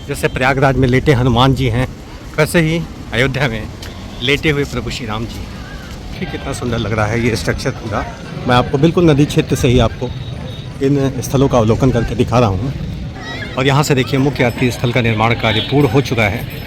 जैसे प्रयागराज में लेटे हनुमान जी हैं, वैसे ही अयोध्या में लेटे हुए प्रभु श्री राम जी हैं। ठीक, कितना सुंदर लग रहा है ये स्ट्रक्चर पूरा। मैं आपको बिल्कुल नदी क्षेत्र से ही आपको इन स्थलों का अवलोकन करके दिखा रहा हूँ। और यहाँ से देखिए मुख्य यात्री स्थल का निर्माण कार्य पूर्ण हो चुका है।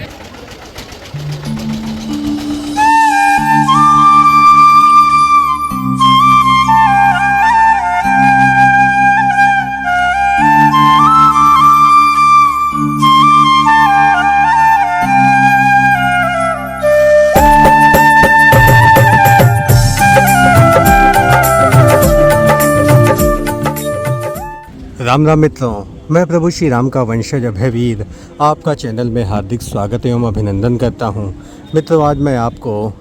राम राम मित्रों, मैं प्रभु श्री राम का वंशज अभयवीर आपका चैनल में हार्दिक स्वागत एवं अभिनंदन करता हूं। मित्रों, आज मैं आपको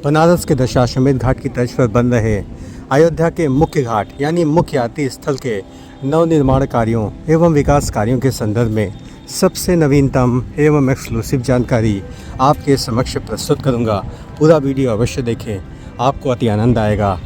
बनारस के दशाश्वमेध घाट की तर्ज पर बन रहे अयोध्या के मुख्य घाट यानी मुख्य यात्री स्थल के नवनिर्माण कार्यों एवं विकास कार्यों के संदर्भ में सबसे नवीनतम एवं एक्सक्लूसिव जानकारी आपके समक्ष प्रस्तुत करूँगा। पूरा वीडियो अवश्य देखें, आपको अति आनंद आएगा।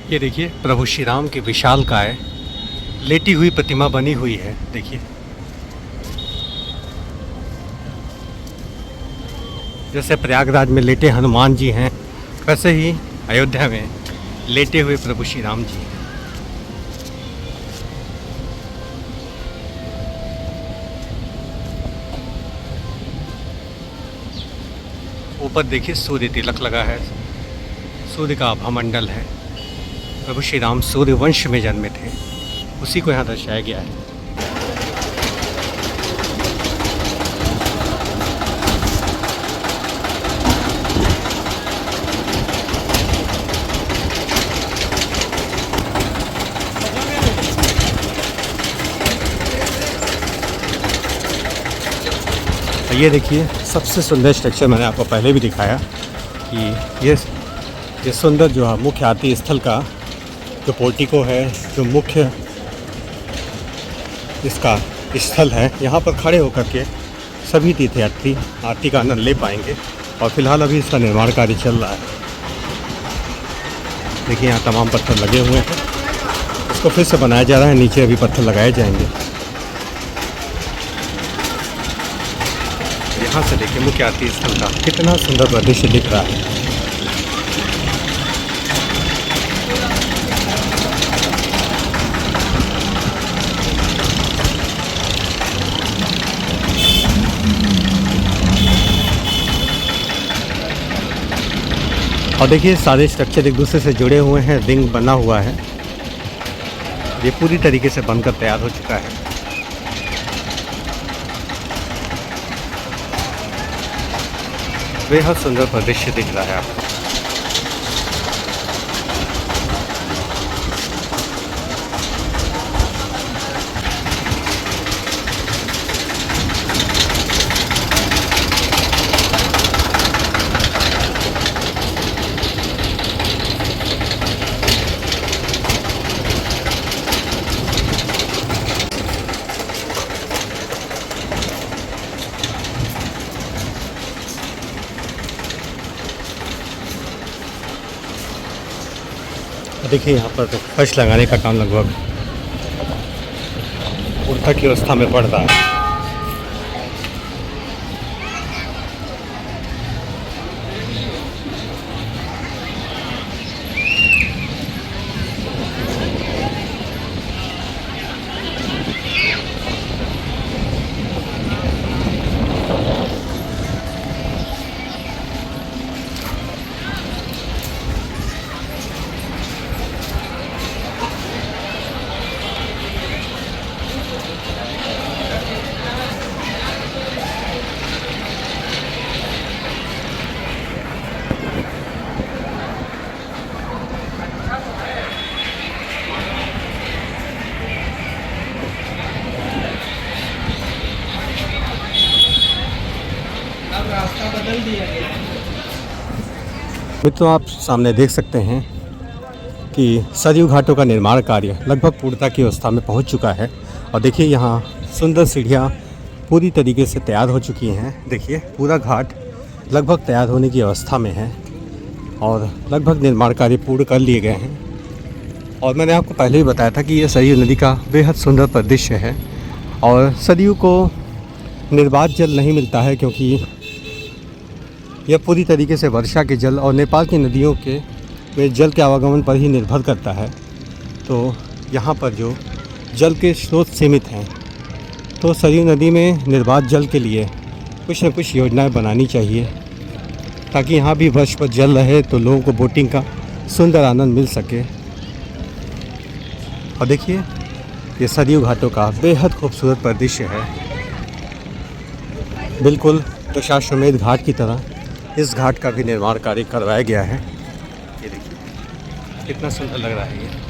ये देखिए प्रभु श्री राम की विशालकाय लेटी हुई प्रतिमा बनी हुई है। देखिए, जैसे प्रयागराज में लेटे हनुमान जी हैं, वैसे ही अयोध्या में लेटे हुए प्रभु श्री राम जी हैं। ऊपर देखिए सूर्य तिलक लगा है, सूर्य का आभामंडल है। प्रभु श्री राम सूर्य वंश में जन्मे थे, उसी को यहाँ दर्शाया गया है। ये देखिए सबसे सुंदर स्ट्रक्चर मैंने आपको पहले भी दिखाया कि ये सुंदर जो है मुख्य यात्री स्थल का जो पोर्टिको है, जो मुख्य इसका स्थल है, यहाँ पर खड़े होकर के सभी तीर्थयात्री आरती का आनंद ले पाएंगे। और फिलहाल अभी इसका निर्माण कार्य चल रहा है। देखिए यहाँ तमाम पत्थर लगे हुए हैं, इसको फिर से बनाया जा रहा है। नीचे अभी पत्थर लगाए जाएंगे। यहाँ से देखिए मुख्य यात्री स्थल का कितना सुंदर परिदृश्य दिख रहा है। और देखिए सारे स्ट्रक्चर एक दूसरे से जुड़े हुए हैं, रिंग बना हुआ है। ये पूरी तरीके से बनकर तैयार हो चुका है। बेहद सुंदर परिदृश्य दिख रहा है आपको। देखिए यहाँ पर फर्श लगाने का काम लगभग पूर्णता की अवस्था में बढ़ रहा है। रास्ता बदल दिया गया है। मित्रों, आप सामने देख सकते हैं कि सरयू घाटों का निर्माण कार्य लगभग पूर्णता की अवस्था में पहुंच चुका है। और देखिए यहाँ सुंदर सीढ़ियाँ पूरी तरीके से तैयार हो चुकी हैं। देखिए पूरा घाट लगभग तैयार होने की अवस्था में है और लगभग निर्माण कार्य पूर्ण कर लिए गए हैं। और मैंने आपको पहले ही बताया था कि यह सरयू नदी का बेहद सुंदर परिदृश्य है। और सरयू को निर्बाध जल नहीं मिलता है क्योंकि यह पूरी तरीके से वर्षा के जल और नेपाल की नदियों के में जल के आवागमन पर ही निर्भर करता है। तो यहाँ पर जो जल के स्रोत सीमित हैं, तो सरयू नदी में निर्बाध जल के लिए कुछ न कुछ योजनाएं बनानी चाहिए ताकि यहाँ भी वर्ष पर जल रहे तो लोगों को बोटिंग का सुंदर आनंद मिल सके। और देखिए ये सरयू घाटों का बेहद खूबसूरत परिदृश्य है। बिल्कुल दशाश्वमेध घाट की तरह इस घाट का भी निर्माण कार्य करवाया गया है। ये देखिए कितना सुंदर लग रहा है ये।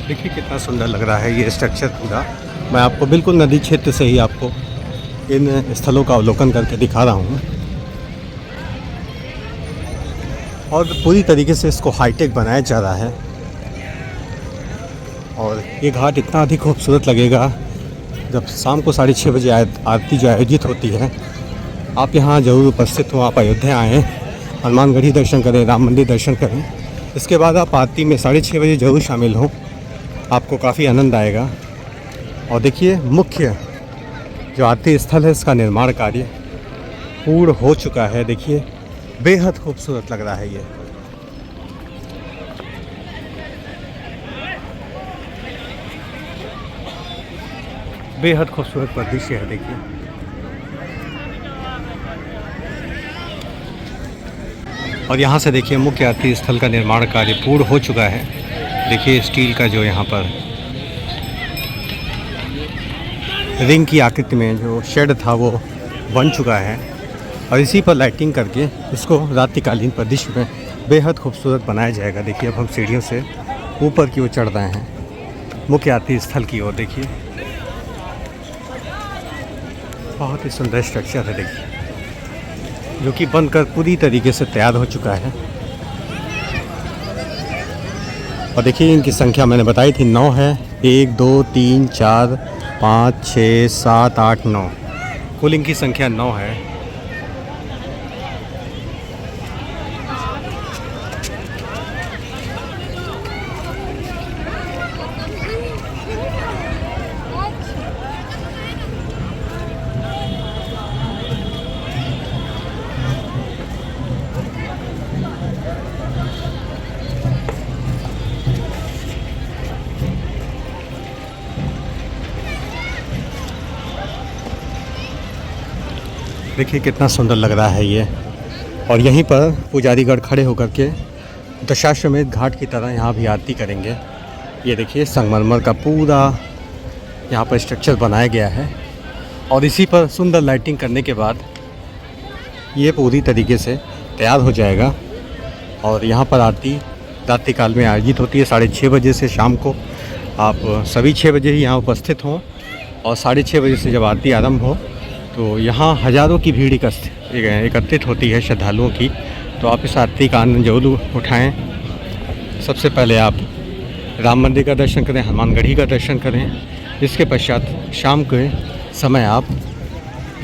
देखिए कितना सुंदर लग रहा है ये स्ट्रक्चर पूरा। मैं आपको बिल्कुल नदी क्षेत्र से ही आपको इन स्थलों का अवलोकन करके दिखा रहा हूँ। और पूरी तरीके से इसको हाईटेक बनाया जा रहा है। और ये घाट इतना अधिक खूबसूरत लगेगा जब शाम को 6:30 बजे आरती जो आयोजित होती है। आप यहाँ ज़रूर उपस्थित हो। आप अयोध्या आएँ, हनुमानगढ़ी दर्शन करें, राम मंदिर दर्शन करें। इसके बाद आप आरती में 6:30 बजे ज़रूर शामिल हों, आपको काफ़ी आनंद आएगा। और देखिए मुख्य जो आरती स्थल है इसका निर्माण कार्य पूर्ण हो चुका है। देखिए बेहद खूबसूरत लग रहा है ये। बेहद खूबसूरत परिदृश्य है। देखिए और यहाँ से देखिए मुख्य आरती स्थल का निर्माण कार्य पूर्ण हो चुका है। देखिए स्टील का जो यहाँ पर रिंग की आकृति में जो शेड था वो बन चुका है और इसी पर लाइटिंग करके इसको रात्रिकालीन परिदृश्य में बेहद खूबसूरत बनाया जाएगा। देखिए अब हम सीढ़ियों से ऊपर की ओर चढ़ रहे हैं मुख्य आरती स्थल की ओर। देखिए बहुत ही सुंदर स्ट्रक्चर है देखिए, जो कि बनकर पूरी तरीके से तैयार हो चुका है। और देखिए इनकी संख्या मैंने बताई थी 9 है। 1 2 3 4 5 6 7 8 9, कुल इनकी संख्या 9 है। देखिए कितना सुंदर लग रहा है ये। और यहीं पर पुजारीगढ़ खड़े होकर के दशाश्वमेध घाट की तरह यहाँ भी आरती करेंगे। ये देखिए संगमरमर का पूरा यहाँ पर स्ट्रक्चर बनाया गया है और इसी पर सुंदर लाइटिंग करने के बाद ये पूरी तरीके से तैयार हो जाएगा। और यहाँ पर आरती रात्रि काल में आयोजित होती है 6:30 बजे से शाम को। आप सभी 6 बजे ही यहाँ उपस्थित हों और 6:30 बजे से जब आरती आरंभ हो तो यहाँ हज़ारों की भीड़ एकत्रित होती है श्रद्धालुओं की। तो आप इस आरती का आनंद जरूर उठाएं। सबसे पहले आप राम मंदिर का दर्शन करें, हनुमानगढ़ी का दर्शन करें। इसके पश्चात शाम के समय आप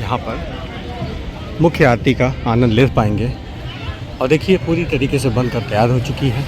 यहाँ पर मुख्य आरती का आनंद ले पाएंगे। और देखिए पूरी तरीके से बनकर तैयार हो चुकी है।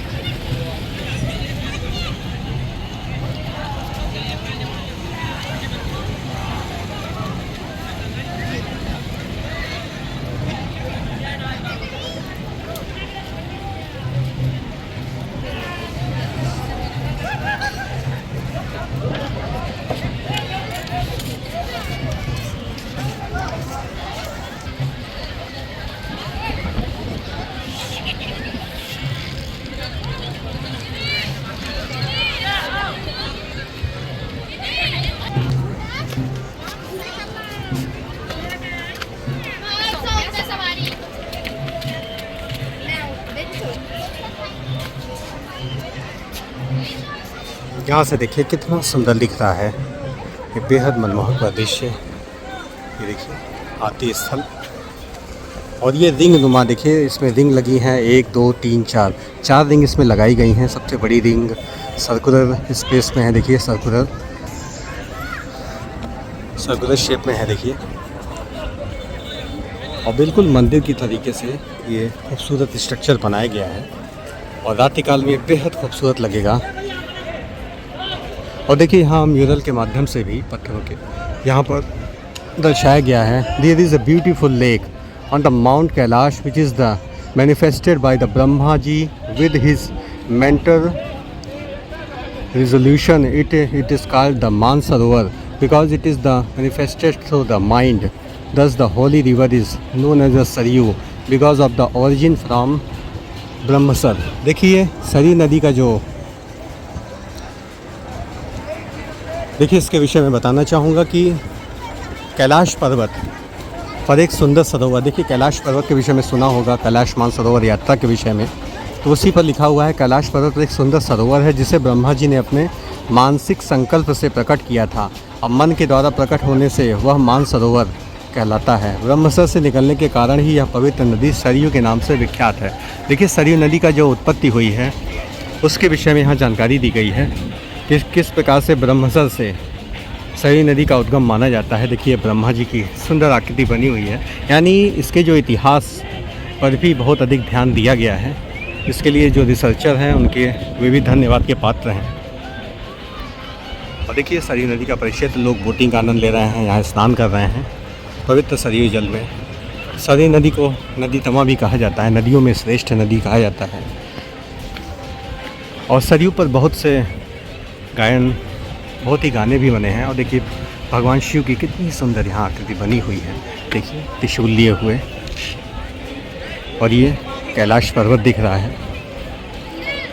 यहाँ से देखिए कितना सुंदर दिख रहा है ये बेहद मनमोहक दृश्य ये देखिए आरती स्थल। और ये रिंग नुमा देखिए, इसमें रिंग लगी हैं 1 2 3 4 रिंग इसमें लगाई गई हैं। सबसे बड़ी रिंग सर्कुलर स्पेस में है देखिए, सर्कुलर शेप में है देखिए। और बिल्कुल मंदिर की तरीके से ये खूबसूरत स्ट्रक्चर बनाया गया है और रात्रि काल में बेहद खूबसूरत लगेगा। और देखिए यहाँ म्यूरल के माध्यम से भी पत्थरों के यहाँ पर दर्शाया गया है, there is a beautiful lake on the mount Kailash which is the manifested by the Brahma ji with his mentor resolution. It is called the Mansarovar because it is the manifested through the mind. Thus the holy river is known as the Saryu because of the origin from Brahmsar. देखिए सरी नदी का जो, देखिए इसके विषय में बताना चाहूँगा कि कैलाश पर्वत पर एक सुंदर सरोवर, देखिए कैलाश पर्वत के विषय में सुना होगा, कैलाश मानसरोवर यात्रा के विषय में, तो उसी पर लिखा हुआ है कैलाश पर्वत पर एक सुंदर सरोवर है जिसे ब्रह्मा जी ने अपने मानसिक संकल्प से प्रकट किया था। अब मन के द्वारा प्रकट होने से वह मानसरोवर कहलाता है। ब्रह्मसर से निकलने के कारण ही यह पवित्र नदी सरयू के नाम से विख्यात है। देखिए सरयू नदी का जो उत्पत्ति हुई है उसके विषय में यहाँ जानकारी दी गई है कि किस प्रकार से ब्रह्मसर से सरयू नदी का उद्गम माना जाता है। देखिए ब्रह्मा जी की सुंदर आकृति बनी हुई है, यानी इसके जो इतिहास पर भी बहुत अधिक ध्यान दिया गया है। इसके लिए जो रिसर्चर हैं उनके वे भी धन्यवाद के पात्र हैं। और देखिए सरयू नदी का परिक्षेत्र, लोग बोटिंग का आनंद ले रहे हैं, यहाँ स्नान कर रहे हैं पवित्र सरयू जल में। सरयू नदी को नदी तमा भी कहा जाता है, नदियों में श्रेष्ठ नदी कहा जाता है। और सरयू पर बहुत से बहुत ही गाने भी बने हैं। और देखिए भगवान शिव की कितनी सुंदर यहाँ आकृति बनी हुई है, देखिए त्रिशूल लिए हुए। और ये कैलाश पर्वत दिख रहा है।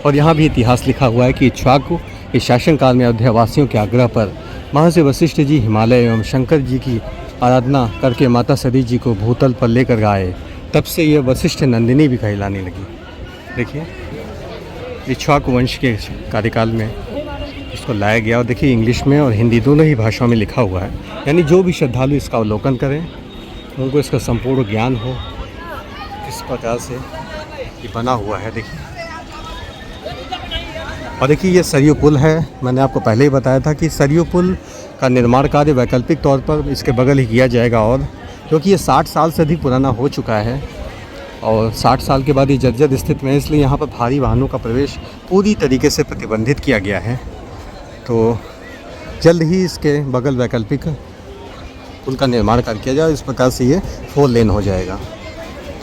और यहाँ भी इतिहास लिखा हुआ है कि इक्ष्वाकु के शासनकाल में अयोध्यावासियों के आग्रह पर महर्षि वशिष्ठ जी हिमालय एवं शंकर जी की आराधना करके माता सती जी को भूतल पर लेकर आए। तब से यह वशिष्ठ नंदिनी भी कहलाने लगी। देखिए इक्ष्वाकु वंश के कार्यकाल में इसको लाया गया। और देखिए इंग्लिश में और हिंदी दोनों ही भाषाओं में लिखा हुआ है, यानी जो भी श्रद्धालु इसका अवलोकन करें उनको इसका संपूर्ण ज्ञान हो किस प्रकार से ये बना हुआ है। देखिए और देखिए ये सरयू पुल है। मैंने आपको पहले ही बताया था कि सरयू पुल का निर्माण कार्य वैकल्पिक तौर पर इसके बगल ही किया जाएगा। और क्योंकि ये 60 साल से अधिक पुराना हो चुका है और 60 साल के बाद ये जर्जर स्थित में है, इसलिए यहाँ पर भारी वाहनों का प्रवेश पूरी तरीके से प्रतिबंधित किया गया है। तो जल्द ही इसके बगल वैकल्पिक पुल का निर्माण कर किया जाए, इस प्रकार से ये 4 लेन हो जाएगा।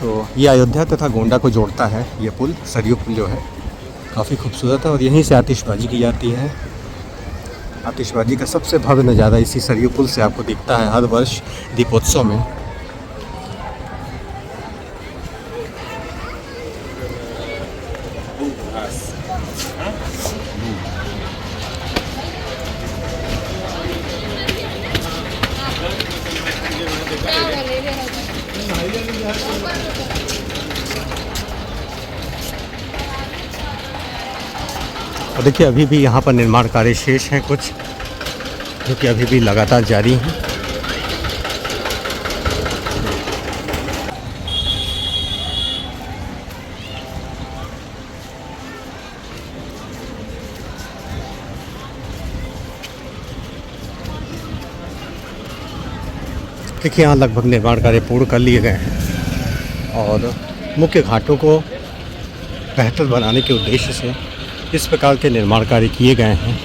तो ये अयोध्या तथा गोंडा को जोड़ता है ये पुल, सरयू पुल जो है काफ़ी खूबसूरत है। और यहीं से आतिशबाजी की जाती है। आतिशबाजी का सबसे भव्य नज़ारा इसी सरयू पुल से आपको दिखता है हर वर्ष दीपोत्सव में। और देखिए अभी भी यहाँ पर निर्माण कार्य शेष हैं कुछ, जो कि अभी भी लगातार जारी हैं। देखिए यहाँ लगभग निर्माण कार्य पूर्ण कर लिए गए हैं और मुख्य घाटों को बेहतर बनाने के उद्देश्य से इस प्रकार के निर्माण कार्य किए गए हैं।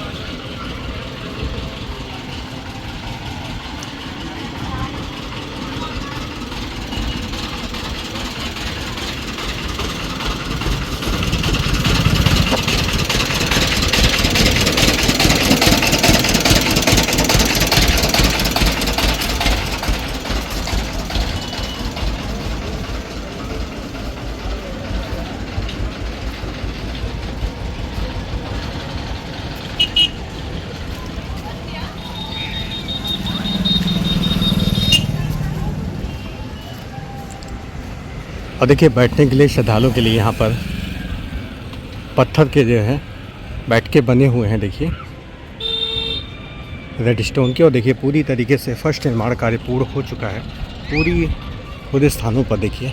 और देखिए बैठने के लिए श्रद्धालुओं के लिए यहाँ पर पत्थर के जो है बैठ के बने हुए हैं। देखिए रेड स्टोन की। और देखिए पूरी तरीके से फर्स्ट निर्माण कार्य पूर्ण हो चुका है। पूरे स्थानों पर देखिए